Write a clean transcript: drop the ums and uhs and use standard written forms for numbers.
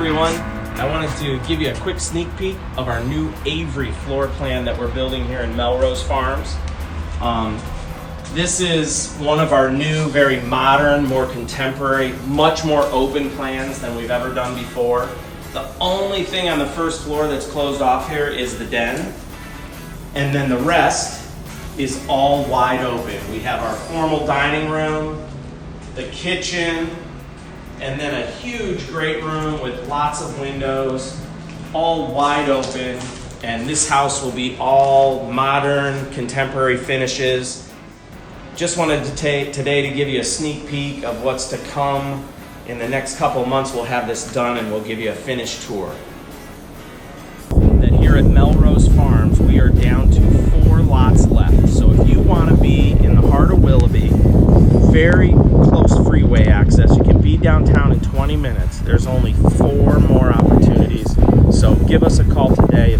everyone. I wanted to give you a quick sneak peek of our new Avery floor plan that we're building here in Melrose Farms. This is one of our new, very modern, more contemporary, much more open plans than we've ever done before. The only thing on the first floor that's closed off here is the den, and then the rest is all wide open. We have our formal dining room, the kitchen, and then a huge great room with lots of windows, all wide open. And this house will be all modern, contemporary finishes. Just wanted to today to give you a sneak peek of what's to come. In the next couple of months, we'll have this done and we'll give you a finished tour. That here at Melrose Farms, we are down to 4 lots left. So if you want to be in the heart of Willoughby, very close freeway access, you can be downtown in 20 minutes. There's only 4 more opportunities. So give us a call today